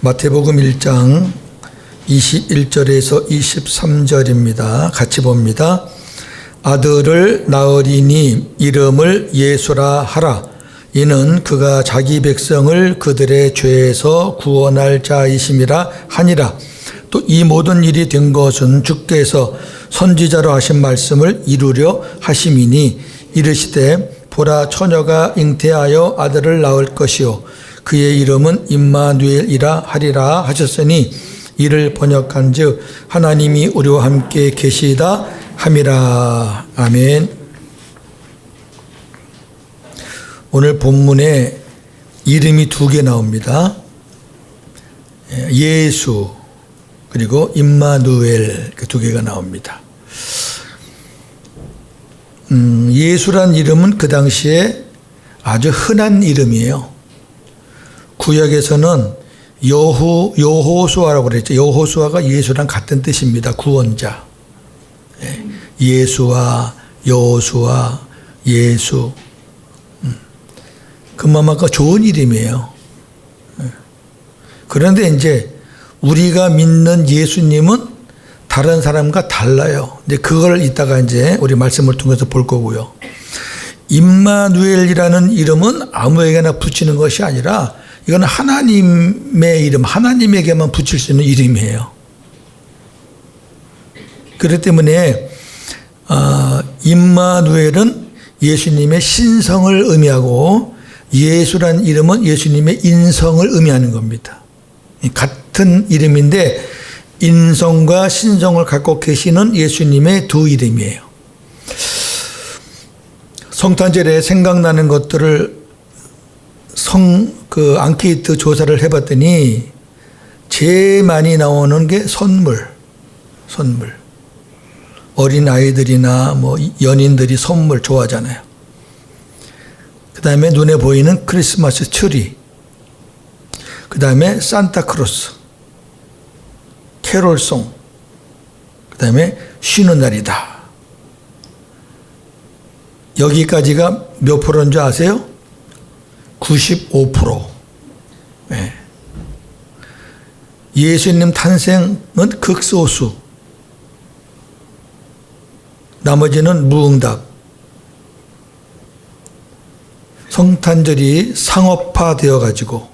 마태복음 1장 21절에서 23절입니다. 같이 봅니다. 아들을 낳으리니 이름을 예수라 하라. 이는 그가 자기 백성을 그들의 죄에서 구원할 자이심이라 하니라. 또 이 모든 일이 된 것은 주께서 선지자로 하신 말씀을 이루려 하심이니 이르시되 보라 처녀가 잉태하여 아들을 낳을 것이요 그의 이름은 임마누엘이라 하리라 하셨으니 이를 번역한즉 하나님이 우리와 함께 계시다 함이라. 아멘. 오늘 본문에 이름이 두 개 나옵니다. 예수 그리고 임마누엘 두 개가 나옵니다. 예수란 이름은 그 당시에 아주 흔한 이름이에요. 구약에서는 여호수아라고 그랬죠. 여호수아가 예수랑 같은 뜻입니다. 구원자. 예수와 여호수아, 예수. 그만큼 좋은 이름이에요. 그런데 이제 우리가 믿는 예수님은 다른 사람과 달라요. 이제 그걸 이따가 이제 우리 말씀을 통해서 볼 거고요. 임마누엘이라는 이름은 아무에게나 붙이는 것이 아니라 이건 하나님의 이름, 하나님에게만 붙일 수 있는 이름이에요. 그렇기 때문에 임마누엘은 예수님의 신성을 의미하고 예수란 이름은 예수님의 인성을 의미하는 겁니다. 같은 이름인데 인성과 신성을 갖고 계시는 예수님의 두 이름이에요. 성탄절에 생각나는 것들을 앙케이트 조사를 해봤더니 제일 많이 나오는 게 선물. 어린 아이들이나 뭐 연인들이 선물 좋아하잖아요. 그 다음에 눈에 보이는 크리스마스 트리. 그 다음에 산타크로스. 캐롤송. 그 다음에 쉬는 날이다. 여기까지가 몇 프로인 줄 아세요? 95%. 네. 예수님 탄생은 극소수. 나머지는 무응답. 성탄절이 상업화되어 가지고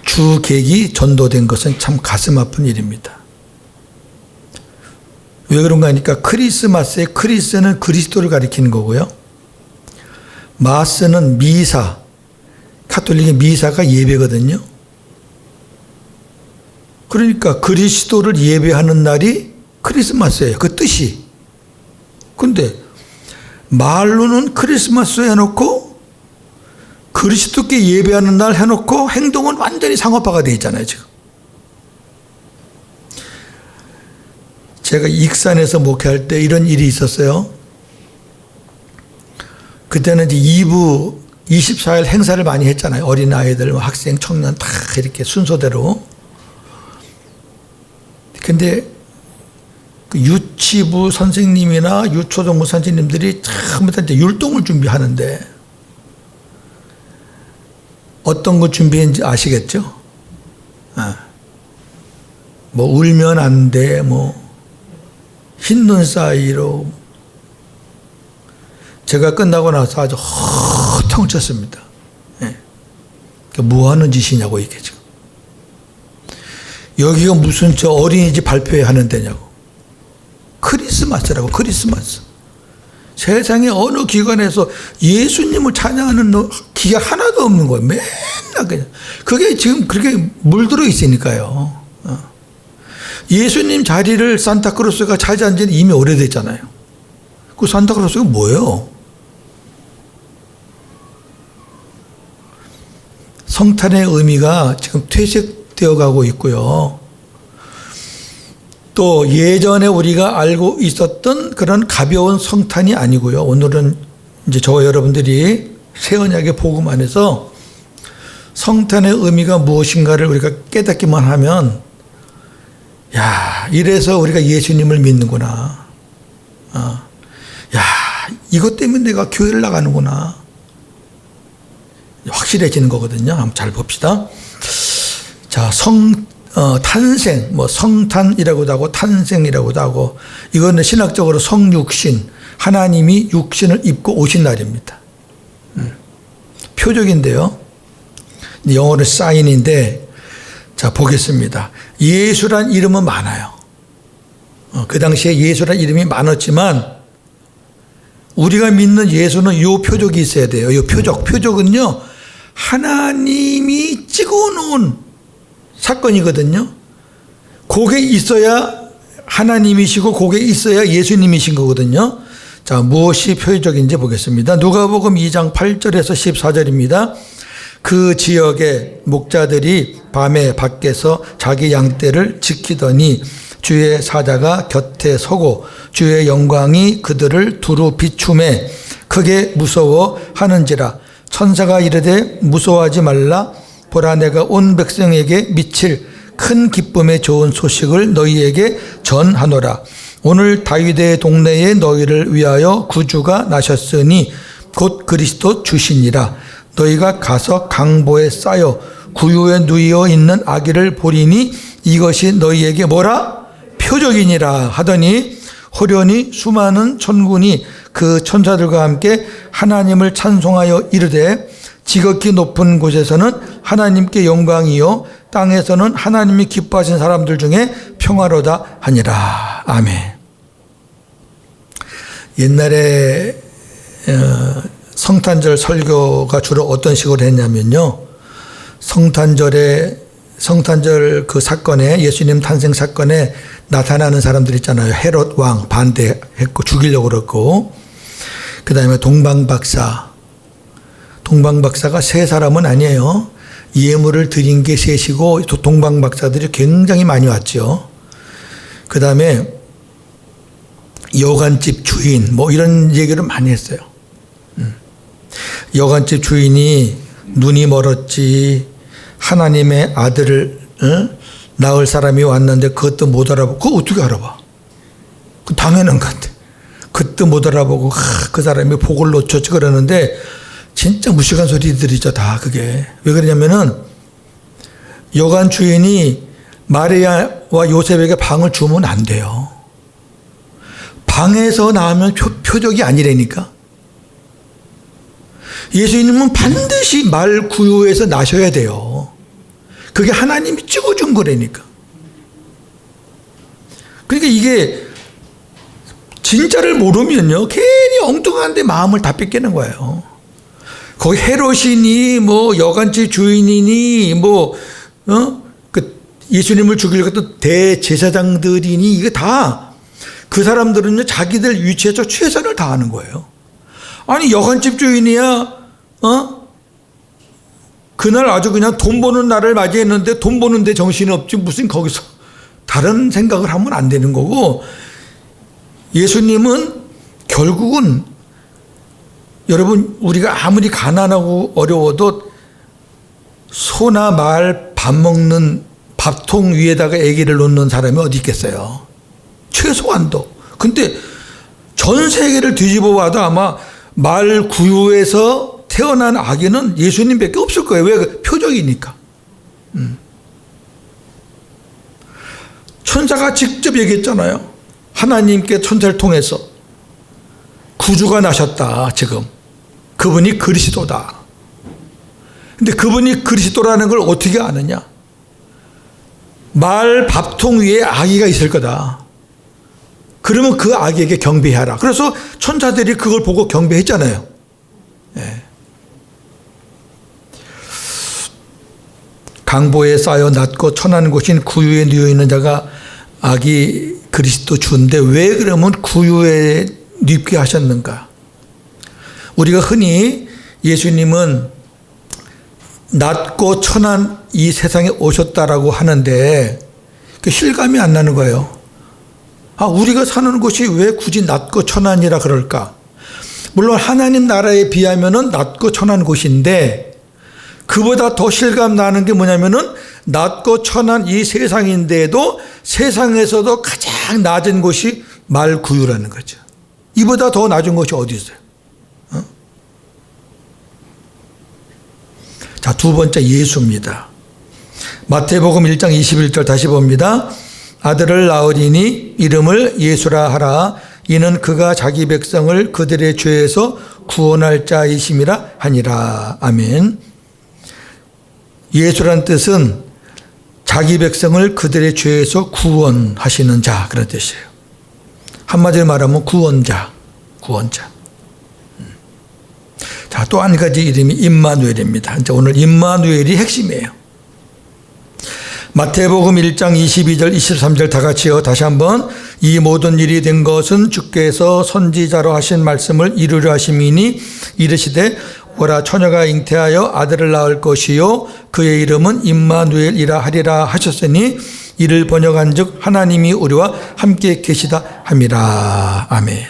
주객이 전도된 것은 참 가슴 아픈 일입니다. 왜 그런가 하니까 크리스마스에 크리스는 그리스도를 가리키는 거고요. 마스는 미사, 가톨릭의 미사가 예배거든요. 그러니까 그리스도를 예배하는 날이 크리스마스예요. 그 뜻이. 근데 말로는 크리스마스 해놓고 그리스도께 예배하는 날 해놓고 행동은 완전히 상업화가 되어 있잖아요, 지금. 제가 익산에서 목회할 때 이런 일이 있었어요. 그때는 이제 2부 24일 행사를 많이 했잖아요. 어린아이들, 학생, 청년 다 이렇게 순서대로. 근데 그 유치부 선생님이나 유초등부 선생님들이 전부 다 이제 율동을 준비하는데 어떤 거 준비했는지 아시겠죠? 뭐 울면 안 돼, 뭐 흰눈 사이로. 제가 끝나고 나서 아주 허텅쳤습니다. 뭐 하는 짓이냐고 이게 지금. 여기가 무슨 저 어린이집 발표회 하는 데냐고. 크리스마스라고, 크리스마스. 세상에 어느 기관에서 예수님을 찬양하는 기가 하나도 없는 거예요. 맨날 그냥. 그게 지금 그렇게 물들어 있으니까요. 예수님 자리를 산타크로스가 차지한 지는 이미 오래됐잖아요. 그 산타크로스가 뭐예요? 성탄의 의미가 지금 퇴색되어 가고 있고요. 또 예전에 우리가 알고 있었던 그런 가벼운 성탄이 아니고요. 오늘은 이제 저와 여러분들이 새 언약의 복음 안에서 성탄의 의미가 무엇인가를 우리가 깨닫기만 하면, 야, 이래서 우리가 예수님을 믿는구나. 야, 이것 때문에 내가 교회를 나가는구나. 확실해지는 거거든요. 한번 잘 봅시다. 자, 탄생, 뭐 성탄이라고도 하고 탄생이라고도 하고, 이거는 신학적으로 성육신, 하나님이 육신을 입고 오신 날입니다. 표적인데요. 영어로 사인인데, 자, 보겠습니다. 예수란 이름은 많아요. 그 당시에 예수란 이름이 많았지만, 우리가 믿는 예수는 이 표적이 있어야 돼요. 이 표적은요, 하나님이 찍어 놓은 사건이거든요. 그게 있어야 하나님이시고, 그게 있어야 예수님이신 거거든요. 자, 무엇이 표적인지 보겠습니다. 누가복음 2장 8절에서 14절입니다. 그 지역의 목자들이 밤에 밖에서 자기 양떼를 지키더니 주의 사자가 곁에 서고 주의 영광이 그들을 두루 비추매 크게 무서워하는지라. 천사가 이르되 무서워하지 말라. 보라, 내가 온 백성에게 미칠 큰 기쁨의 좋은 소식을 너희에게 전하노라. 오늘 다윗의 동네에 너희를 위하여 구주가 나셨으니 곧 그리스도 주시니라. 너희가 가서 강보에 쌓여 구유에 누이어 있는 아기를 보리니 이것이 너희에게 뭐라? 표적이니라 하더니 호련히 수많은 천군이 그 천사들과 함께 하나님을 찬송하여 이르되 지극히 높은 곳에서는 하나님께 영광이요 땅에서는 하나님이 기뻐하신 사람들 중에 평화로다 하니라. 아멘. 옛날에 성탄절 설교가 주로 어떤 식으로 했냐면요, 성탄절 그 사건에, 예수님 탄생 사건에 나타나는 사람들 있잖아요. 헤롯 왕 반대했고 죽이려고 그랬고, 그 다음에 동방박사가 세 사람은 아니에요. 예물을 드린 게 셋이고 동방박사들이 굉장히 많이 왔죠. 그 다음에 여관집 주인 뭐 이런 얘기를 많이 했어요. 여관집 주인이 눈이 멀었지 하나님의 아들을 낳을 사람이 왔는데 그것도 못 알아보고, 그거 어떻게 알아봐? 그 당연한 건데 그것도 못 알아보고 그 사람이 복을 놓쳤지 그러는데 진짜 무식한 소리들이죠. 다 그게 왜 그러냐면은 여관 주인이 마리아와 요셉에게 방을 주면 안 돼요. 방에서 나오면 표적이 아니라니까. 예수님은 반드시 말 구유에서 나셔야 돼요. 그게 하나님이 찍어준 거라니까. 그러니까 이게 진짜를 모르면요, 괜히 엉뚱한 데 마음을 다 뺏기는 거예요. 거기 헤롯이니 뭐 여관집 주인이니 그 예수님을 죽이려고 했던 대제사장들이니 이게 다 그 사람들은요 자기들 위치에서 최선을 다하는 거예요. 아니 여관집 주인이야 그날 아주 그냥 돈 버는 날을 맞이했는데 돈 버는데 정신이 없지 무슨 거기서 다른 생각을 하면 안 되는 거고, 예수님은 결국은 여러분 우리가 아무리 가난하고 어려워도 소나 말 밥 먹는 밥통 위에다가 아기를 놓는 사람이 어디 있겠어요. 최소한도. 근데 전 세계를 뒤집어 봐도 아마 말 구유에서 태어난 아기는 예수님밖에 없을 거예요. 왜? 표적이니까. 천사가 직접 얘기했잖아요. 하나님께 천사를 통해서 구주가 나셨다. 지금 그분이 그리스도다. 근데 그분이 그리스도라는 걸 어떻게 아느냐? 말 밥통 위에 아기가 있을 거다. 그러면 그 아기에게 경배하라. 그래서 천사들이 그걸 보고 경배했잖아요. 예. 강보에 쌓여 낮고 천한 곳인 구유에 누워 있는 자가 아기 그리스도 주인데 왜 그러면 구유에 눕게 하셨는가? 우리가 흔히 예수님은 낮고 천한 이 세상에 오셨다라고 하는데 그 실감이 안 나는 거예요. 우리가 사는 곳이 왜 굳이 낮고 천한이라 그럴까? 물론 하나님 나라에 비하면은 낮고 천한 곳인데 그보다 더 실감 나는 게 뭐냐면은 낮고 천한 이 세상인데도 세상에서도 가장 낮은 곳이 말구유라는 거죠. 이보다 더 낮은 곳이 어디 있어요? 자, 두 번째 예수입니다. 마태복음 1장 21절 다시 봅니다. 아들을 낳으리니 이름을 예수라 하라. 이는 그가 자기 백성을 그들의 죄에서 구원할 자이심이라 하니라. 아멘. 예수란 뜻은 자기 백성을 그들의 죄에서 구원하시는 자, 그런 뜻이에요. 한마디로 말하면 구원자. 자, 또 한 가지 이름이 임마누엘입니다. 이제 오늘 임마누엘이 핵심이에요. 마태복음 1장 22절 23절 다 같이요. 다시 한번. 이 모든 일이 된 것은 주께서 선지자로 하신 말씀을 이루려 하심이니 이르시되 오라 처녀가 잉태하여 아들을 낳을 것이요 그의 이름은 임마누엘이라 하리라 하셨으니 이를 번역한즉 하나님이 우리와 함께 계시다 함이라. 아멘.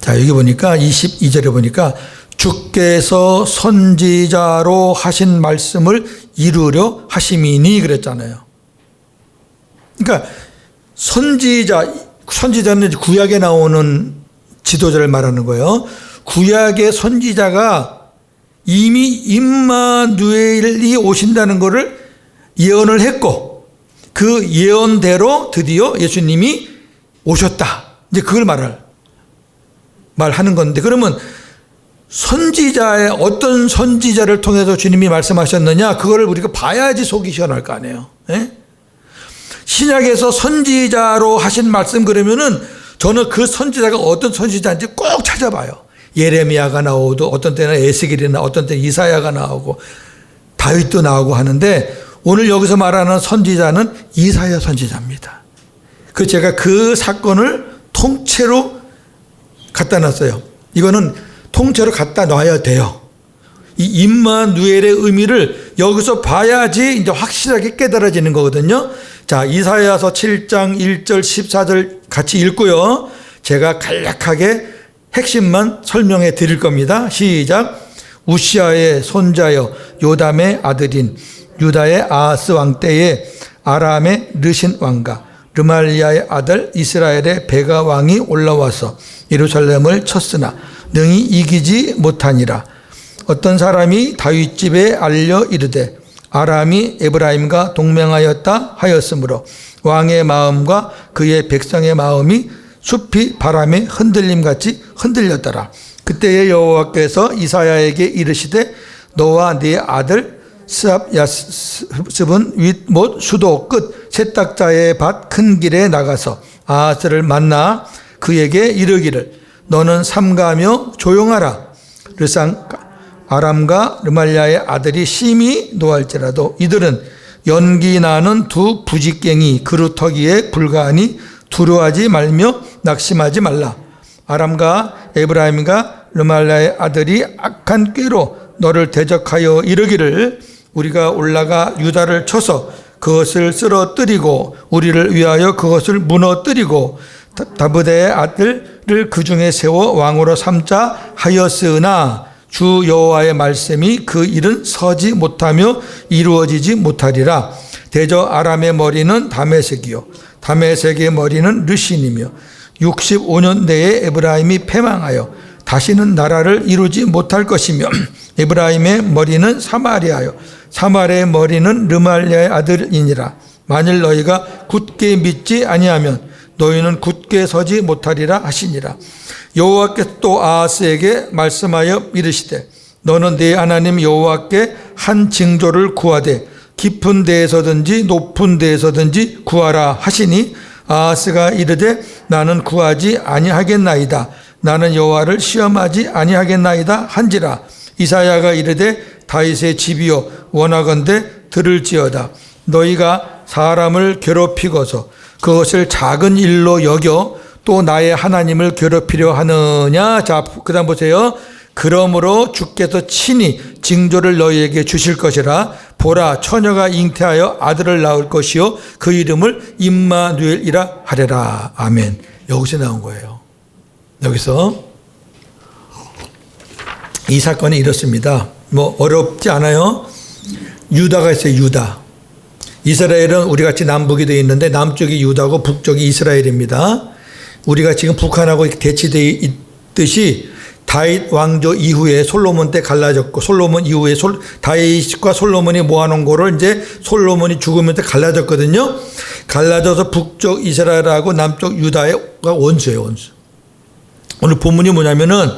자, 여기 보니까 22절에 보니까 주께서 선지자로 하신 말씀을 이루려 하심이니 그랬잖아요. 그러니까 선지자는 구약에 나오는 지도자를 말하는 거예요. 구약의 선지자가 이미 임마누엘이 오신다는 것을 예언을 했고 그 예언대로 드디어 예수님이 오셨다. 이제 그걸 말하는 건데, 그러면 어떤 선지자를 통해서 주님이 말씀하셨느냐, 그거를 우리가 봐야지 속이 시원할 거 아니에요. 예? 신약에서 선지자로 하신 말씀 그러면은 저는 그 선지자가 어떤 선지자인지 꼭 찾아봐요. 예레미야가 나오고 어떤 때는 에스겔이나 어떤 때는 이사야가 나오고 다윗도 나오고 하는데 오늘 여기서 말하는 선지자는 이사야 선지자입니다. 제가 그 사건을 통째로 갖다 놨어요. 이거는 통째로 갖다 놔야 돼요. 이 임마누엘의 의미를 여기서 봐야지 이제 확실하게 깨달아지는 거거든요. 자, 이사야서 7장 1절 14절 같이 읽고요. 제가 간략하게 핵심만 설명해 드릴 겁니다. 시작. 우시아의 손자여 요담의 아들인 유다의 아하스 왕 때에 아람의 르신 왕과 르말리아의 아들 이스라엘의 베가 왕이 올라와서 예루살렘을 쳤으나 능히 이기지 못하니라. 어떤 사람이 다윗 집에 알려 이르되 아람이 에브라임과 동맹하였다 하였으므로 왕의 마음과 그의 백성의 마음이 숲이 바람에 흔들림같이 흔들렸더라. 그때에 여호와께서 이사야에게 이르시되 너와 네 아들 스압야습은 윗못 수도 끝 세탁자의 밭 큰 길에 나가서 아하스를 만나 그에게 이르기를 너는 삼가하며 조용하라. 르상 아람과 르말리아의 아들이 심히 노할지라도 이들은 연기 나는 두 부직갱이 그루터기에 불과하니 두려워하지 말며 낙심하지 말라. 아람과 에브라임과 르말리아의 아들이 악한 꾀로 너를 대적하여 이르기를 우리가 올라가 유다를 쳐서 그것을 쓰러뜨리고 우리를 위하여 그것을 무너뜨리고 다윗의 아들을 그 중에 세워 왕으로 삼자 하였으나 주 여호와의 말씀이 그 일은 서지 못하며 이루어지지 못하리라. 대저 아람의 머리는 다메섹이요 다메섹의 머리는 르신이며 65년 내에 에브라임이 패망하여 다시는 나라를 이루지 못할 것이며 에브라임의 머리는 사마리아요 사마리아의 머리는 르말리아의 아들이니라. 만일 너희가 굳게 믿지 아니하면 너희는 굳게 서지 못하리라 하시니라. 여호와께서 또 아하스에게 말씀하여 이르시되 너는 네 하나님 여호와께 한 징조를 구하되 깊은 데에서든지 높은 데에서든지 구하라 하시니 아하스가 이르되 나는 구하지 아니하겠나이다. 나는 여호와를 시험하지 아니하겠나이다 한지라. 이사야가 이르되 다윗의 집이여 원하건대 들을지어다. 너희가 사람을 괴롭히고서 그것을 작은 일로 여겨 또 나의 하나님을 괴롭히려 하느냐. 자, 그 다음 보세요. 그러므로 주께서 친히 징조를 너희에게 주실 것이라. 보라 처녀가 잉태하여 아들을 낳을 것이요 그 이름을 임마누엘이라 하리라. 아멘. 여기서 나온 거예요. 여기서 이 사건이 이렇습니다. 뭐 어렵지 않아요. 유다가 있어요. 유다. 이스라엘은 우리같이 남북이 되어 있는데 남쪽이 유다고 북쪽이 이스라엘입니다. 우리가 지금 북한하고 대치되어 있듯이 다윗 왕조 이후에 솔로몬 때 갈라졌고, 솔로몬 이후에 다윗과 솔로몬이 모아놓은 거를 이제 솔로몬이 죽으면서 갈라졌거든요. 갈라져서 북쪽 이스라엘하고 남쪽 유다가 원수예요, 원수. 오늘 본문이 뭐냐면은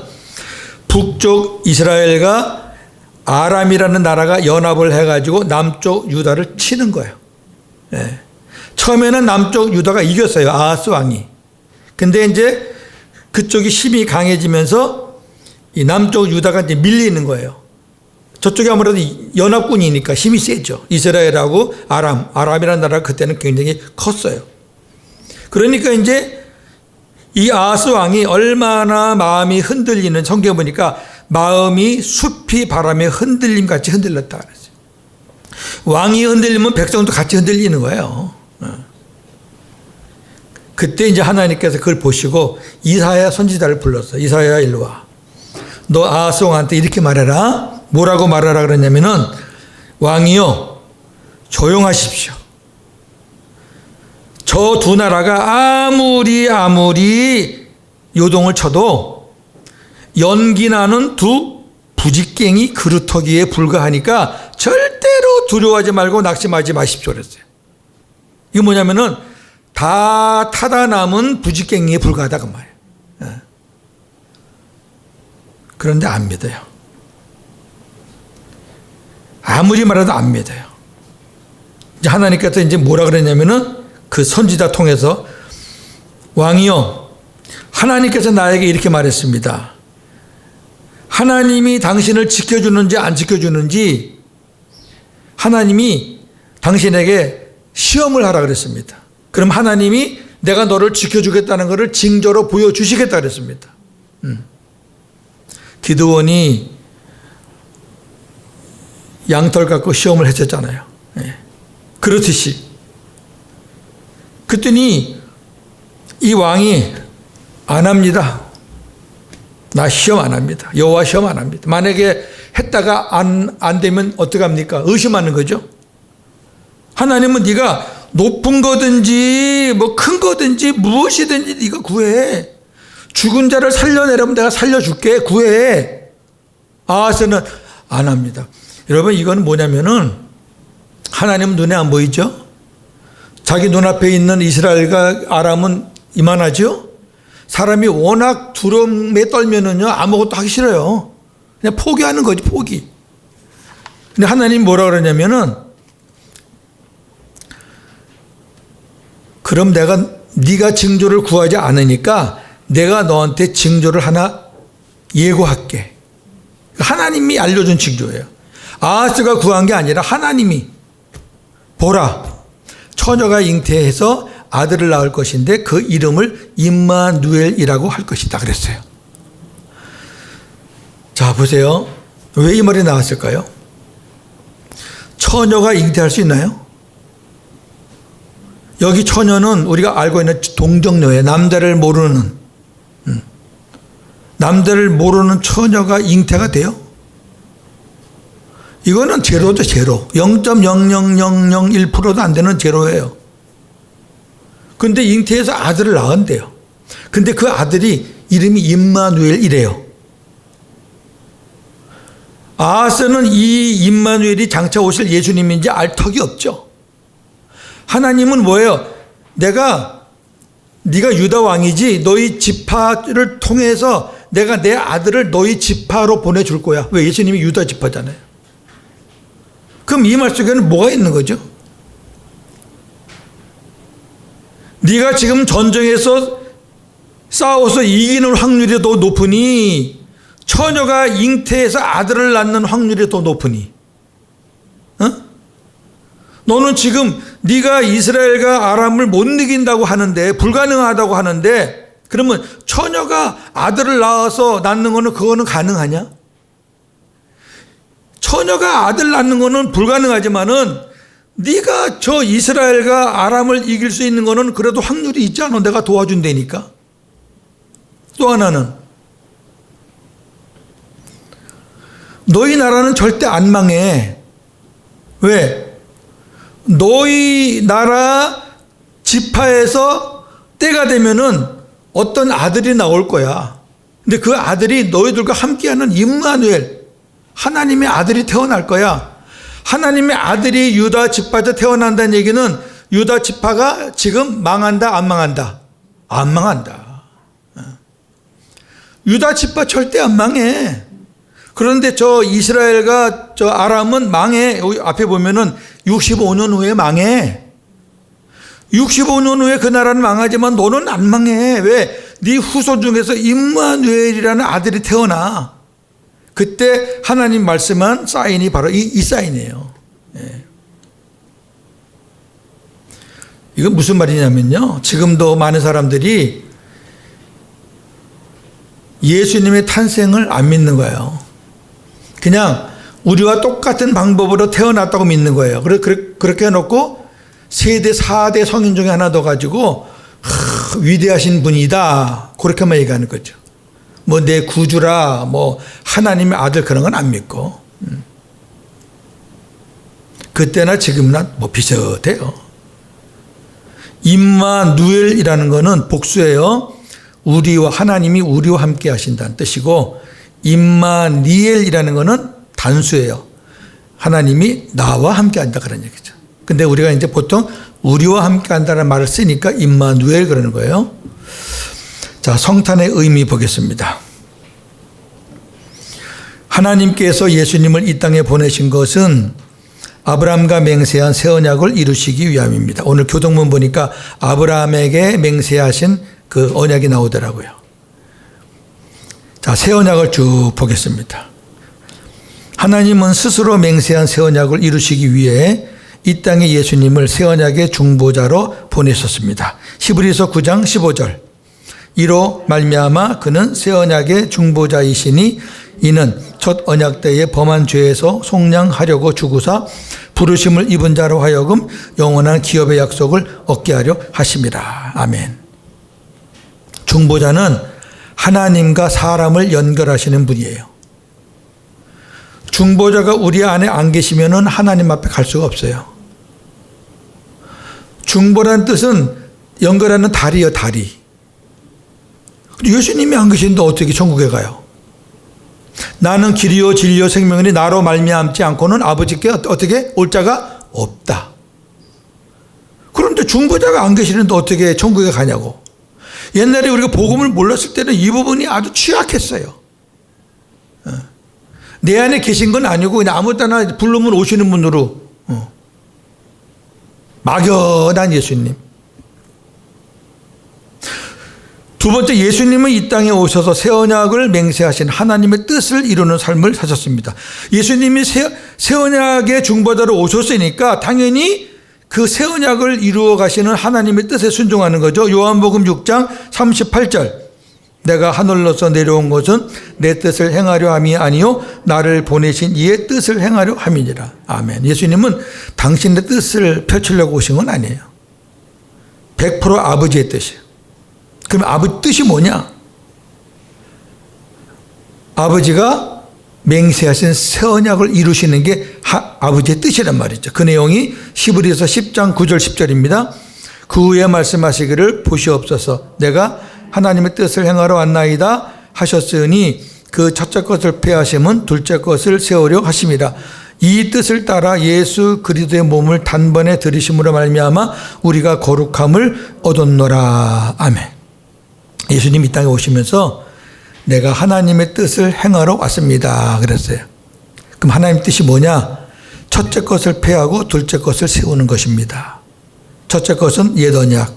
북쪽 이스라엘과 아람이라는 나라가 연합을 해가지고 남쪽 유다를 치는 거예요. 예. 처음에는 남쪽 유다가 이겼어요, 아하스 왕이. 근데 이제 그쪽이 힘이 강해지면서 이 남쪽 유다가 이제 밀리는 거예요. 저쪽이 아무래도 연합군이니까 힘이 세죠. 이스라엘하고 아람이라는 나라가 그때는 굉장히 컸어요. 그러니까 이제 이 아하스 왕이 얼마나 마음이 흔들리는, 성경에 보니까 마음이 숲이 바람에 흔들림 같이 흔들렸다 그랬어요. 왕이 흔들리면 백성도 같이 흔들리는 거예요. 그때 이제 하나님께서 그걸 보시고 이사야 선지자를 불렀어요. 이사야 일로 와. 너 아하스 왕한테 이렇게 말해라. 뭐라고 말하라 그랬냐면은, 왕이요 조용하십시오. 저 두 나라가 아무리 요동을 쳐도 연기 나는 두 부직갱이 그루터기에 불과하니까 절대로 두려워하지 말고 낙심하지 마십시오 그랬어요. 이게 뭐냐면은 다 타다 남은 부직갱이에 불과하다 그 말이에요. 그런데 안 믿어요. 아무리 말해도 안 믿어요. 이제 하나님께서 이제 뭐라 그랬냐면은 그 선지자 통해서, 왕이요 하나님께서 나에게 이렇게 말했습니다. 하나님이 당신을 지켜주는지 안 지켜주는지 하나님이 당신에게 시험을 하라 그랬습니다. 그럼 하나님이 내가 너를 지켜주겠다는 것을 징조로 보여주시겠다 그랬습니다. 기드온이 양털 갖고 시험을 했었잖아요. 그렇듯이. 그랬더니 이 왕이 안 합니다. 나 시험 안 합니다. 여호와 시험 안 합니다. 만약에 했다가 안 되면 어떡합니까? 의심하는 거죠. 하나님은 네가 높은 거든지 뭐 큰 거든지 무엇이든지 네가 구해. 죽은 자를 살려내려면 내가 살려줄게. 구해. 아하스는 안 합니다. 여러분, 이건 뭐냐면은 하나님 눈에 안 보이죠? 자기 눈앞에 있는 이스라엘과 아람은 이만하죠? 사람이 워낙 두려움에 떨면은요, 아무것도 하기 싫어요. 그냥 포기하는 거지, 포기. 근데 하나님 뭐라 그러냐면은, 그럼 네가 징조를 구하지 않으니까 내가 너한테 징조를 하나 예고할게. 하나님이 알려준 징조예요. 아하스가 구한 게 아니라 하나님이, 보라, 처녀가 잉태해서 아들을 낳을 것인데 그 이름을 임마누엘이라고 할 것이다 그랬어요. 자, 보세요. 왜 이 말이 나왔을까요? 처녀가 잉태할 수 있나요? 여기 처녀는 우리가 알고 있는 동정녀예요. 남자를 모르는 처녀가 잉태가 돼요? 이거는 제로죠, 제로. 0.00001%도 안 되는 제로예요. 근데 잉태해서 아들을 낳은대요. 근데 그 아들이 이름이 임마누엘이래요. 아하스는 이 임마누엘이 장차 오실 예수님인지 알 턱이 없죠. 하나님은 뭐예요? 네가 유다 왕이지, 너희 지파를 통해서 내가 내 아들을 너희 지파로 보내줄 거야. 왜? 예수님이 유다 지파잖아요. 그럼 이 말 속에는 뭐가 있는 거죠? 네가 지금 전쟁에서 싸워서 이기는 확률이 더 높으니, 처녀가 잉태해서 아들을 낳는 확률이 더 높으니, 너는 지금 네가 이스라엘과 아람을 못 이긴다고 하는데, 불가능하다고 하는데, 그러면 처녀가 아들을 낳아서 낳는 거는 그거는 가능하냐? 처녀가 아들 낳는 거는 불가능하지만은 네가 저 이스라엘과 아람을 이길 수 있는 거는 그래도 확률이 있지 않아? 내가 도와준다니까. 또 하나는, 너희 나라는 절대 안 망해. 왜? 너희 나라 지파에서 때가 되면은 어떤 아들이 나올 거야. 근데 그 아들이 너희들과 함께하는 임마누엘, 하나님의 아들이 태어날 거야. 하나님의 아들이 유다 지파에서 태어난다는 얘기는 유다 지파가 지금 망한다, 안 망한다? 안 망한다. 유다 지파 절대 안 망해. 그런데 저 이스라엘과 저 아람은 망해. 여기 앞에 보면은 65년 후에 망해. 65년 후에 그 나라는 망하지만 너는 안 망해. 왜? 네 후손 중에서 임마누엘이라는 아들이 태어나. 그때 하나님 말씀한 사인이 바로 이 사인이에요. 예. 이건 무슨 말이냐면요. 지금도 많은 사람들이 예수님의 탄생을 안 믿는 거예요. 그냥 우리와 똑같은 방법으로 태어났다고 믿는 거예요. 그렇게 해놓고 세대 4대 성인 중에 하나 더 가지고 위대하신 분이다. 그렇게만 얘기하는 거죠. 뭐 내 구주라, 뭐 하나님의 아들 그런 건 안 믿고. 그때나 지금이나 뭐 비슷해요. 임마누엘이라는 거는 복수예요. 우리와 하나님이 우리와 함께 하신다는 뜻이고, 임마니엘이라는 거는 단수예요. 하나님이 나와 함께 한다 그런 얘기죠. 근데 우리가 이제 보통 우리와 함께 한다는 말을 쓰니까 임마누엘 그러는 거예요. 자, 성탄의 의미 보겠습니다. 하나님께서 예수님을 이 땅에 보내신 것은 아브라함과 맹세한 새 언약을 이루시기 위함입니다. 오늘 교동문 보니까 아브라함에게 맹세하신 그 언약이 나오더라고요. 자, 새 언약을 쭉 보겠습니다. 하나님은 스스로 맹세한 새 언약을 이루시기 위해 이 땅에 예수님을 새 언약의 중보자로 보내셨습니다. 히브리서 9장 15절. 이로 말미암아 그는 새 언약의 중보자이시니 이는 첫 언약 때에 범한 죄에서 속량하려고 주구사 부르심을 입은 자로 하여금 영원한 기업의 약속을 얻게 하려 하심이라. 아멘. 중보자는 하나님과 사람을 연결하시는 분이에요. 중보자가 우리 안에 안 계시면은 하나님 앞에 갈 수가 없어요. 중보라는 뜻은 연결하는 다리요, 다리. 예수님이 안 계시는데 어떻게 천국에 가요? 나는 길이요 진리요 생명이니 나로 말미암지 않고는 아버지께 어떻게 올 자가 없다. 그런데 중보자가 안 계시는데 어떻게 천국에 가냐고. 옛날에 우리가 복음을 몰랐을 때는 이 부분이 아주 취약했어요. 내 안에 계신 건 아니고 그냥 아무 때나 부르면 오시는 분으로 막연한 예수님. 두 번째, 예수님은 이 땅에 오셔서 새 언약을 맹세하신 하나님의 뜻을 이루는 삶을 사셨습니다. 예수님이 새 언약의 중보자로 오셨으니까 당연히 그 새 언약을 이루어 가시는 하나님의 뜻에 순종하는 거죠. 요한복음 6장 38절. 내가 하늘로서 내려온 것은 내 뜻을 행하려 함이 아니요 나를 보내신 이의 뜻을 행하려 함이니라. 아멘. 예수님은 당신의 뜻을 펼치려고 오신 건 아니에요. 100% 아버지의 뜻이에요. 그럼 아버지 뜻이 뭐냐? 아버지가 맹세하신 새 언약을 이루시는 게 아버지의 뜻이란 말이죠. 그 내용이 히브리서 10장 9절 10절입니다. 그 후에 말씀하시기를 보시옵소서 내가 하나님의 뜻을 행하러 왔나이다 하셨으니 그 첫째 것을 폐하심은 둘째 것을 세우려 하심이라. 이 뜻을 따라 예수 그리스도의 몸을 단번에 들이심으로 말미암아 우리가 거룩함을 얻었노라. 아멘. 예수님 이 땅에 오시면서 내가 하나님의 뜻을 행하러 왔습니다 그랬어요. 그럼 하나님의 뜻이 뭐냐? 첫째 것을 폐하고 둘째 것을 세우는 것입니다. 첫째 것은 옛 언약,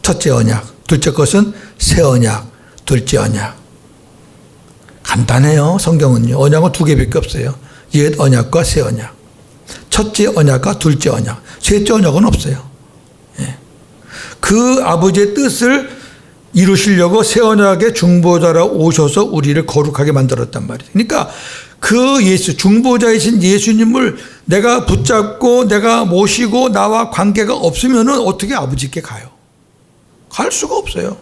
첫째 언약. 둘째 것은 새 언약, 둘째 언약. 간단해요. 성경은요. 언약은 두 개밖에 없어요. 옛 언약과 새 언약. 첫째 언약과 둘째 언약. 셋째 언약은 없어요. 예. 그 아버지의 뜻을 이루시려고 새 언약의 중보자로 오셔서 우리를 거룩하게 만들었단 말이에요. 그러니까 그 중보자이신 예수님을 내가 붙잡고 내가 모시고 나와 관계가 없으면 어떻게 아버지께 가요? 갈 수가 없어요.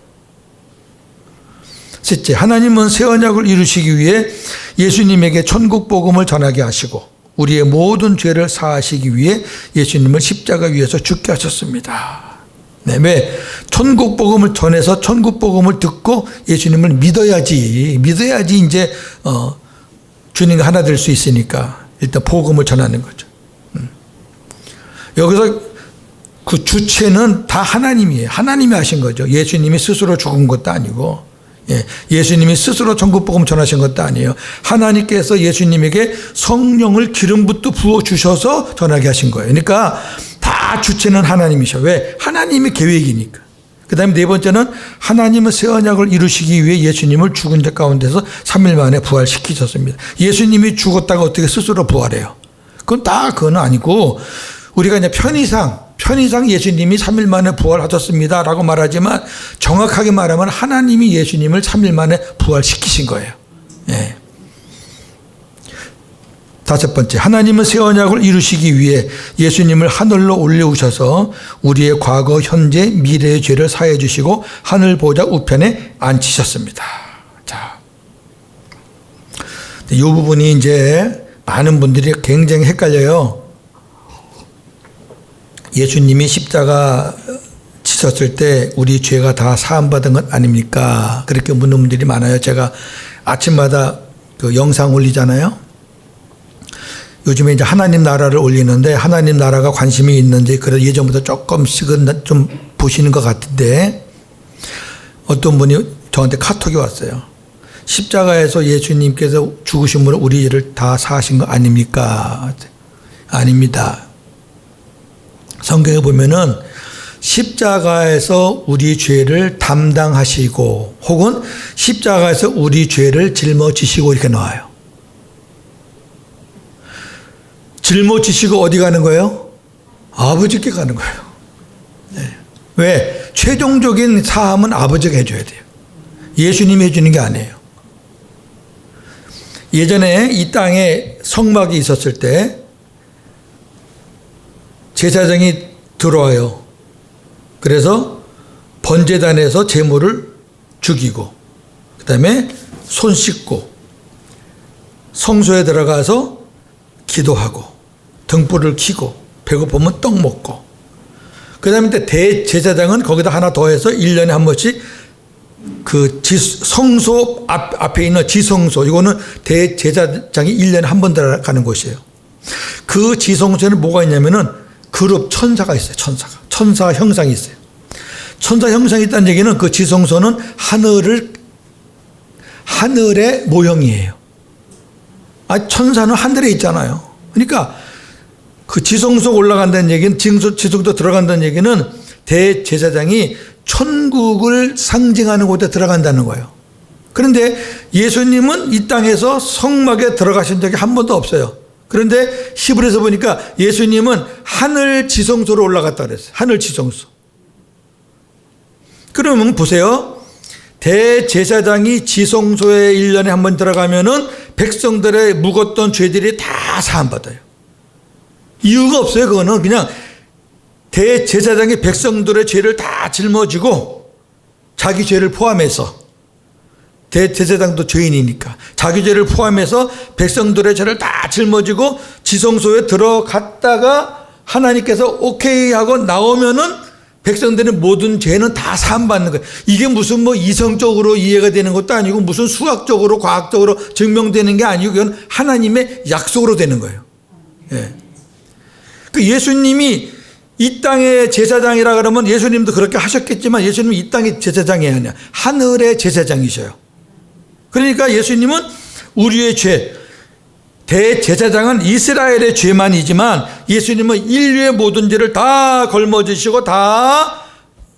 셋째, 하나님은 새 언약을 이루시기 위해 예수님에게 천국 복음을 전하게 하시고 우리의 모든 죄를 사하시기 위해 예수님을 십자가 위에서 죽게 하셨습니다. 네, 왜? 천국 복음을 전해서 천국 복음을 듣고 예수님을 믿어야지 이제 주님과 하나 될 수 있으니까 일단 복음을 전하는 거죠. 여기서 그 주체는 다 하나님이에요. 하나님이 하신 거죠. 예수님이 스스로 죽은 것도 아니고, 예수님이 스스로 천국 복음 전하신 것도 아니에요. 하나님께서 예수님에게 성령을 기름부터 부어 주셔서 전하게 하신 거예요. 그러니까 다 주체는 하나님이셔. 왜? 하나님의 계획이니까. 그 다음에 네 번째는 하나님은 새 언약을 이루시기 위해 예수님을 죽은 자 가운데서 3일 만에 부활시키셨습니다. 예수님이 죽었다가 어떻게 스스로 부활해요? 그건 아니고, 우리가 이제 편의상 예수님이 3일 만에 부활하셨습니다 라고 말하지만, 정확하게 말하면 하나님이 예수님을 3일 만에 부활시키신 거예요. 예. 다섯 번째, 하나님은 새 언약을 이루시기 위해 예수님을 하늘로 올려오셔서 우리의 과거, 현재, 미래의 죄를 사해 주시고 하늘 보좌 우편에 앉히셨습니다. 자, 이 부분이 이제 많은 분들이 굉장히 헷갈려요. 예수님이 십자가 지셨을 때 우리 죄가 다 사함받은 것 아닙니까? 그렇게 묻는 분들이 많아요. 제가 아침마다 그 영상 올리잖아요. 요즘에 이제 하나님 나라를 올리는데, 하나님 나라가 관심이 있는지, 그래 예전보다 조금씩은 좀 보시는 것 같은데, 어떤 분이 저한테 카톡이 왔어요. 십자가에서 예수님께서 죽으심으로 우리 죄를 다 사하신 거 아닙니까? 아닙니다. 성경에 보면은 십자가에서 우리 죄를 담당하시고, 혹은 십자가에서 우리 죄를 짊어지시고 이렇게 나와요. 짊어지시고 어디 가는 거예요? 아버지께 가는 거예요. 네. 왜? 최종적인 사함은 아버지가 해줘야 돼요. 예수님이 해주는 게 아니에요. 예전에 이 땅에 성막이 있었을 때 제사장이 들어와요. 그래서 번제단에서 제물을 죽이고, 그 다음에 손 씻고 성소에 들어가서 기도하고 등불을 켜고 배고프면 떡 먹고, 그 다음에 대제사장은 거기다 하나 더해서 1년에 한 번씩 그 성소 앞에 있는 지성소, 이거는 대제사장이 1년에 한 번 들어가는 곳이에요. 그 지성소에는 뭐가 있냐면은 그룹 천사가 있어요. 천사 형상이 있어요. 천사 형상이 있다는 얘기는 그 지성소는 하늘의 모형이에요. 천사는 하늘에 있잖아요. 그러니까 그 지성소 올라간다는 얘기는, 지성소 들어간다는 얘기는 대제사장이 천국을 상징하는 곳에 들어간다는 거예요. 그런데 예수님은 이 땅에서 성막에 들어가신 적이 한 번도 없어요. 그런데 히브리서 보니까 예수님은 하늘 지성소로 올라갔다 그랬어요. 하늘 지성소. 그러면 보세요. 대제사장이 지성소에 1년에 한 번 들어가면은 백성들의 묵었던 죄들이 다 사함받아요. 이유가 없어요. 그거는 그냥 대제사장이 백성들의 죄를 다 짊어지고, 자기 죄를 포함해서, 대제사장도 죄인이니까 자기 죄를 포함해서 백성들의 죄를 다 짊어지고 지성소에 들어갔다가 하나님께서 오케이 하고 나오면은 백성들의 모든 죄는 다 사함받는 거예요. 이게 무슨 이성적으로 이해가 되는 것도 아니고, 무슨 수학적으로 과학적으로 증명되는 게 아니고, 이건 하나님의 약속으로 되는 거예요. 예. 그 예수님이 이 땅의 제사장이라 그러면 예수님도 그렇게 하셨겠지만, 예수님은 이 땅의 제사장이 아니야. 하늘의 제사장이셔요. 그러니까 예수님은 우리의 죄, 대제사장은 이스라엘의 죄만이지만 예수님은 인류의 모든 죄를 다 걸머지시고 다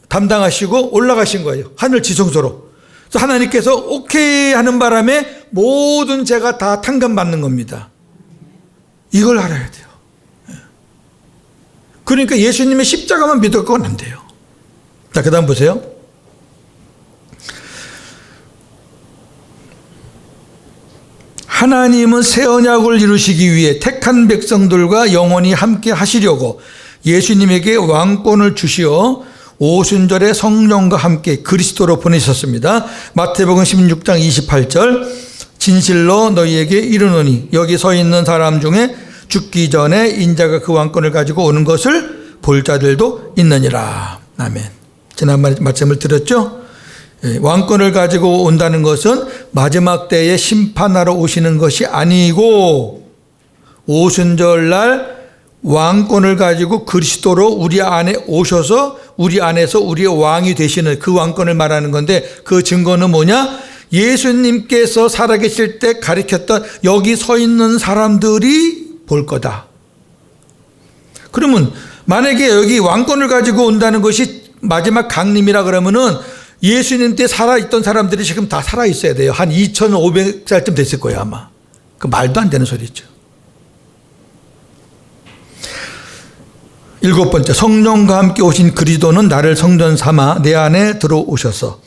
담당하시고 올라가신 거예요. 하늘 지성소로. 그래서 하나님께서 오케이 하는 바람에 모든 죄가 다 탕감받는 겁니다. 이걸 알아야 돼요. 그러니까 예수님의 십자가만 믿었건 안 돼요. 자, 그 다음 보세요. 하나님은 새 언약을 이루시기 위해 택한 백성들과 영원히 함께 하시려고 예수님에게 왕권을 주시어 오순절에 성령과 함께 그리스도로 보내셨습니다. 마태복음 16장 28절, 진실로 너희에게 이르노니 여기 서 있는 사람 중에 죽기 전에 인자가 그 왕권을 가지고 오는 것을 볼 자들도 있느니라. 아멘. 지난번에 말씀을 드렸죠? 왕권을 가지고 온다는 것은 마지막 때에 심판하러 오시는 것이 아니고 오순절날 왕권을 가지고 그리스도로 우리 안에 오셔서 우리 안에서 우리의 왕이 되시는 그 왕권을 말하는 건데, 그 증거는 뭐냐? 예수님께서 살아계실 때 가르쳤던 여기 서 있는 사람들이 볼 거다. 그러면 만약에 여기 왕권을 가지고 온다는 것이 마지막 강림이라 그러면은 예수님 때 살아있던 사람들이 지금 다 살아있어야 돼요. 한 2500살쯤 됐을 거예요 아마. 그 말도 안 되는 소리죠. 7번째, 성령과 함께 오신 그리스도는 나를 성전 삼아 내 안에 들어오셔서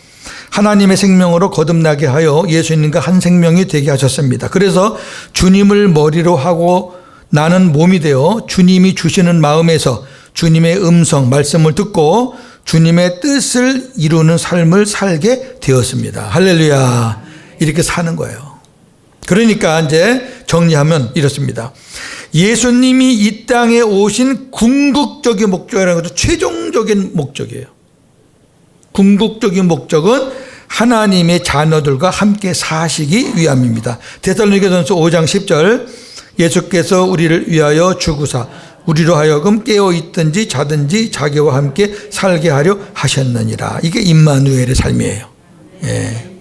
하나님의 생명으로 거듭나게 하여 예수님과 한 생명이 되게 하셨습니다. 그래서 주님을 머리로 하고 나는 몸이 되어 주님이 주시는 마음에서 주님의 음성, 말씀을 듣고 주님의 뜻을 이루는 삶을 살게 되었습니다. 할렐루야. 이렇게 사는 거예요. 그러니까 이제 정리하면 이렇습니다. 예수님이 이 땅에 오신 궁극적인 목적이라는 것도 최종적인 목적이에요. 궁극적인 목적은 하나님의 자녀들과 함께 사시기 위함입니다. 데살로니가전서 5장 10절, 예수께서 우리를 위하여 죽으사 우리로 하여금 깨어있든지 자든지 자기와 함께 살게 하려 하셨느니라. 이게 임마누엘의 삶이에요. 예.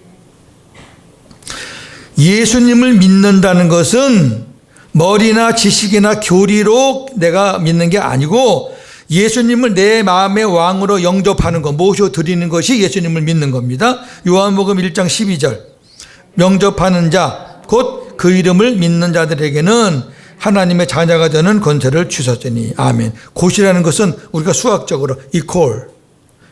예수님을 믿는다는 것은 머리나 지식이나 교리로 내가 믿는 게 아니고 예수님을 내 마음의 왕으로 영접하는 것, 모셔드리는 것이 예수님을 믿는 겁니다. 요한복음 1장 12절, 명접하는 자, 곧 그 이름을 믿는 자들에게는 하나님의 자녀가 되는 권세를 주셨으니. 아멘. 곧이라는 것은 우리가 수학적으로 이퀄,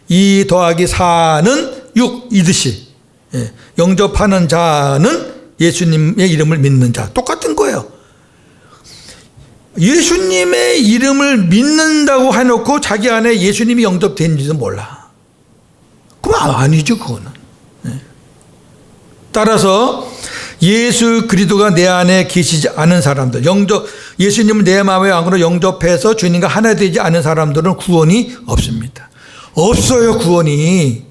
2 더하기 4는 6 이듯이, 예, 영접하는 자는 예수님의 이름을 믿는 자, 똑같은 거예요. 예수님의 이름을 믿는다고 해놓고 자기 안에 예수님이 영접되는지도 몰라. 그럼 아니죠, 그거는. 따라서 예수 그리스도가 내 안에 계시지 않은 사람들, 예수님을 내 마음의 왕으로 영접해서 주님과 하나 되지 않은 사람들은 구원이 없습니다. 없어요, 구원이.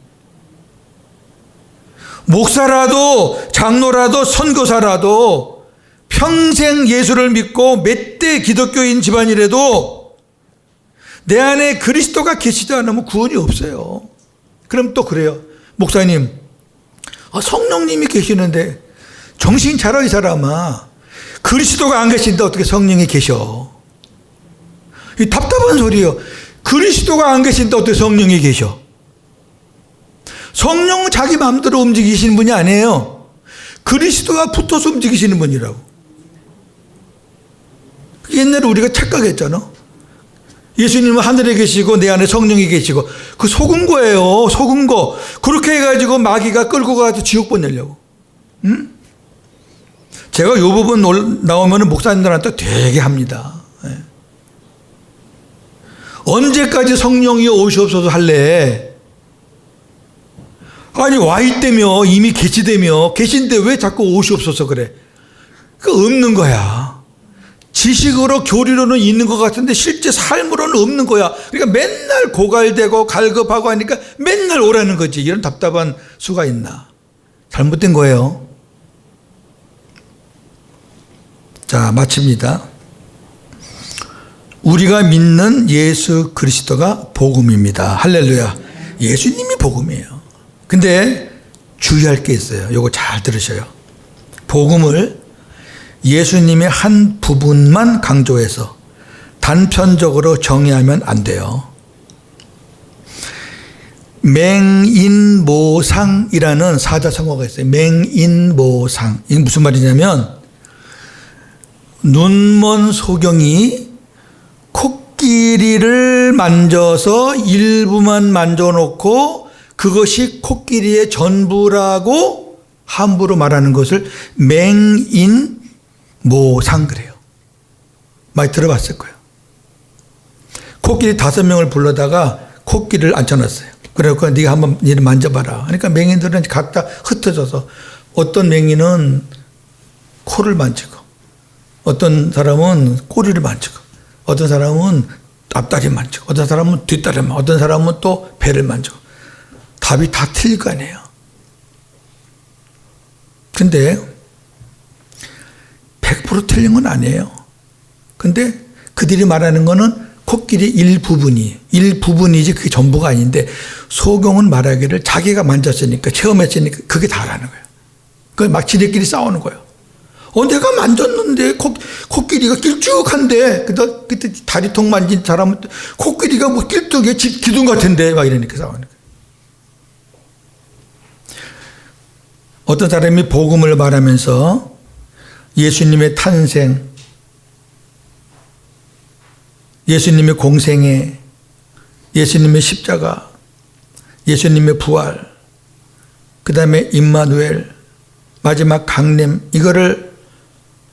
목사라도 장로라도 선교사라도 평생 예수를 믿고 몇 대 기독교인 집안이라도 내 안에 그리스도가 계시지 않으면 구원이 없어요. 그럼 또 그래요. 목사님, 성령님이 계시는데 정신 차려 이 사람아. 그리스도가 안 계신데 어떻게 성령이 계셔? 이 답답한 소리예요. 그리스도가 안 계신데 어떻게 성령이 계셔? 성령은 자기 마음대로 움직이시는 분이 아니에요. 그리스도와 붙어서 움직이시는 분이라고. 옛날에 우리가 착각했잖아. 예수님은 하늘에 계시고 내 안에 성령이 계시고, 그 속은 거예요. 속은 거. 그렇게 해가지고 마귀가 끌고 가서 지옥 보내려고. 응? 제가 이 부분 나오면 목사님들한테 되게 합니다. 네. 언제까지 성령이 오시옵소서 할래? 아니, 와 있다며, 이미 계시다며, 계신데 왜 자꾸 오시옵소서 그래? 그 없는 거야. 지식으로 교리로는 있는 것 같은데 실제 삶으로는 없는 거야. 그러니까 맨날 고갈되고 갈급하고 하니까 맨날 오라는 거지. 이런 답답한 수가 있나? 잘못된 거예요. 자, 마칩니다. 우리가 믿는 예수 그리스도가 복음입니다. 할렐루야. 예수님이 복음이에요. 근데 주의할 게 있어요. 이거 잘 들으셔요. 복음을 예수님의 한 부분만 강조해서 단편적으로 정의하면 안 돼요. 맹인모상이라는 사자성어가 있어요. 맹인모상. 이게 무슨 말이냐면 눈먼 소경이 코끼리를 만져서 일부만 만져놓고 그것이 코끼리의 전부라고 함부로 말하는 것을 맹인모상 그래요. 많이 들어봤을 거예요. 코끼리 5명을 불러다가 코끼리를 앉혀놨어요. 그래서 네가 한번 얘를 만져봐라. 그러니까 맹인들은 각자 흩어져서 어떤 맹인은 코를 만지고, 어떤 사람은 꼬리를 만지고, 어떤 사람은 앞다리 만지고, 어떤 사람은 뒷다리 만지고, 어떤 사람은 또 배를 만지고. 답이 다 틀릴 거 아니에요. 근데 100% 틀린 건 아니에요. 근데 그들이 말하는 거는 코끼리 일부분이지 그게 전부가 아닌데, 소경은 말하기를 자기가 만졌으니까, 체험했으니까 그게 다라는 거예요. 그걸 막 지네끼리 싸우는 거예요. 내가 만졌는데 코끼리가 길쭉한데, 그때 다리통 만진 사람은 코끼리가 뭐 길쭉해 기둥 같은데 막 이러니까 싸우는 거예요. 어떤 사람이 복음을 말하면서 예수님의 탄생, 예수님의 공생애, 예수님의 십자가, 예수님의 부활, 그 다음에 임마누엘, 마지막 강림, 이거를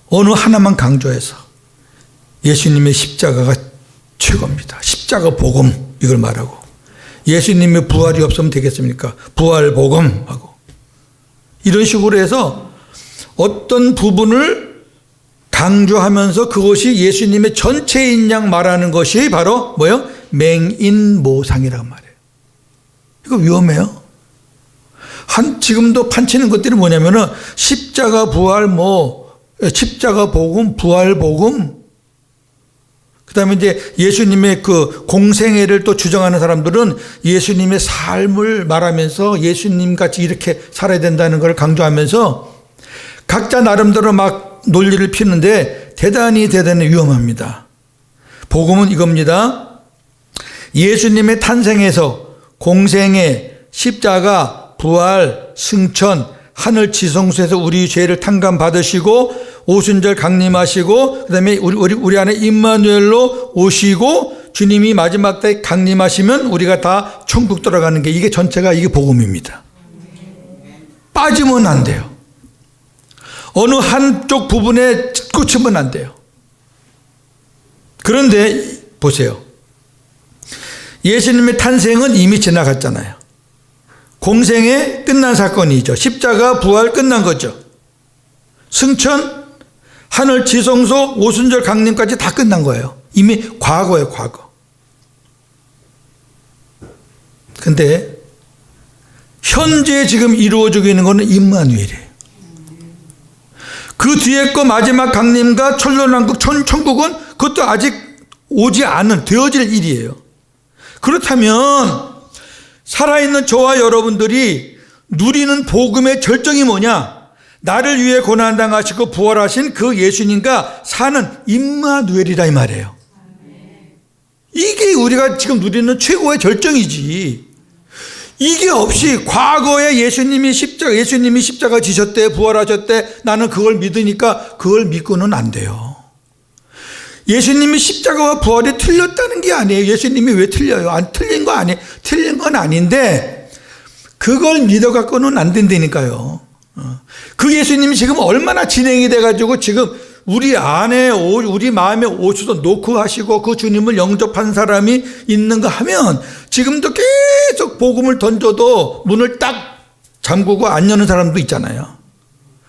어느 하나만 강조해서 예수님의 십자가가 최고입니다. 십자가 복음, 이걸 말하고, 예수님의 부활이 없으면 되겠습니까? 부활 복음 하고, 이런 식으로 해서 어떤 부분을 강조하면서 그것이 예수님의 전체인 양 말하는 것이 바로 뭐예요? 맹인모상이라고 말해요. 이거 위험해요. 지금도 판치는 것들이 뭐냐면은 십자가 부활 십자가 복음, 부활 복음, 그 다음에 이제 예수님의 그 공생애를 또 주장하는 사람들은 예수님의 삶을 말하면서 예수님 같이 이렇게 살아야 된다는 걸 강조하면서 각자 나름대로 막 논리를 피우는데 대단히 위험합니다. 복음은 이겁니다. 예수님의 탄생에서 공생애, 십자가, 부활, 승천, 하늘 지성소에서 우리 죄를 탕감받으시고 오순절 강림하시고, 그 다음에 우리 안에 임마누엘로 오시고, 주님이 마지막 때 강림하시면 우리가 다 천국 들어가는 게, 이게 전체가 이게 복음입니다. 빠지면 안 돼요. 어느 한쪽 부분에 꽂히면 안 돼요. 그런데 보세요. 예수님의 탄생은 이미 지나갔잖아요. 공생애 끝난 사건이죠. 십자가 부활 끝난 거죠. 승천, 하늘 지성소, 오순절 강림까지 다 끝난 거예요. 이미 과거예요, 과거. 근데 현재 지금 이루어지고 있는 것은 임마누엘이에요. 그 뒤에 거 마지막 강림과 천년왕국 천국은 그것도 아직 오지 않은, 되어질 일이에요. 그렇다면 살아있는 저와 여러분들이 누리는 복음의 절정이 뭐냐? 나를 위해 고난당하시고 부활하신 그 예수님과 사는 임마누엘이라 이 말이에요. 이게 우리가 지금 누리는 최고의 절정이지. 이게 없이 과거에 예수님이 십자가 지셨대, 부활하셨대, 나는 그걸 믿으니까 그걸 믿고는 안 돼요. 예수님이 십자가와 부활이 틀렸다는 게 아니에요. 예수님이 왜 틀려요? 틀린 거 아니에요. 틀린 건 아닌데 그걸 믿어갖고는 안 된다니까요. 그 예수님이 지금 얼마나 진행이 돼가지고 지금 우리 안에, 우리 마음에 오셔서 노크하시고 그 주님을 영접한 사람이 있는가 하면 지금도 계속 복음을 던져도 문을 딱 잠그고 안 여는 사람도 있잖아요.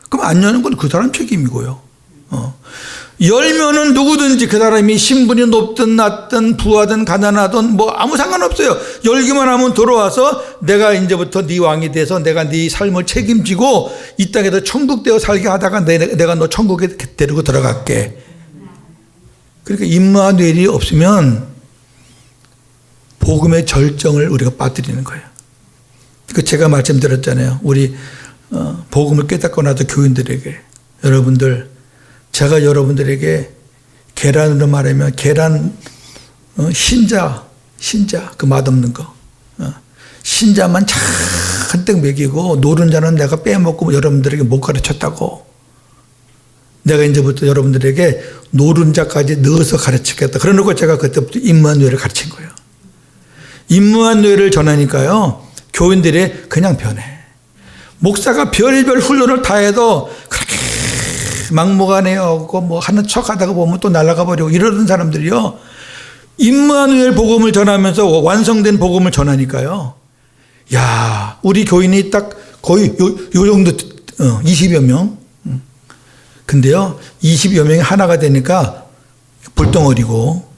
그럼 안 여는 건 그 사람 책임이고요. 열면은 누구든지 그 사람이 신분이 높든 낮든 부하든 가난하든 뭐 아무 상관없어요. 열기만 하면 들어와서 내가 이제부터 네 왕이 돼서 내가 네 삶을 책임지고 이 땅에서 천국 되어 살게 하다가 내가 너 천국에 데리고 들어갈게. 그러니까 임마누엘이 없으면 복음의 절정을 우리가 빠뜨리는 거예요. 그 제가 말씀드렸잖아요. 우리 복음을 깨닫고 나서 교인들에게, 여러분들, 제가 여러분들에게 계란으로 말하면 계란 신자 그 맛없는 거 신자만 잔뜩 먹이고 노른자는 내가 빼먹고 여러분들에게 못 가르쳤다고. 내가 이제부터 여러분들에게 노른자까지 넣어서 가르치겠다. 그러놓고 제가 그때부터 임마누엘을 가르친 거예요. 임마누엘을 전하니까요, 교인들이 그냥 변해. 목사가 별별 훈련을 다 해도 그렇게 막무가내하고 뭐 하는 척 하다가 보면 또 날아가 버리고 이러던 사람들이요, 임마누엘 복음을 전하면서 완성된 복음을 전하니까요, 야, 우리 교인이 딱 거의 요 정도 20여 명. 근데요, 20여 명이 하나가 되니까 불덩어리고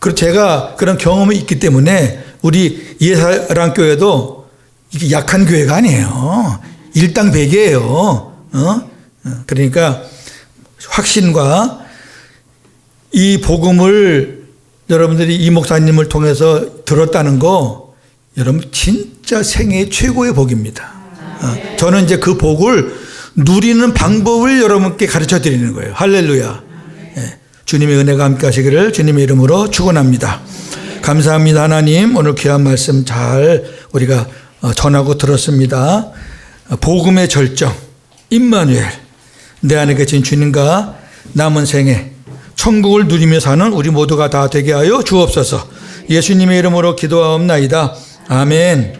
그리고 제가 그런 경험이 있기 때문에 우리 예사랑교회도 이게 약한 교회가 아니에요. 일당백이에요. 그러니까 확신과 이 복음을 여러분들이 이 목사님을 통해서 들었다는 거 여러분 진짜 생애 최고의 복입니다. 저는 이제 그 복을 누리는 방법을 여러분께 가르쳐 드리는 거예요. 할렐루야. 주님의 은혜가 함께 하시기를 주님의 이름으로 축원합니다. 감사합니다. 하나님, 오늘 귀한 말씀 잘 우리가 전하고 들었습니다. 복음의 절정 임마누엘, 내 안에 계신 주님과 남은 생에 천국을 누리며 사는 우리 모두가 다 되게 하여 주옵소서. 예수님의 이름으로 기도하옵나이다. 아멘.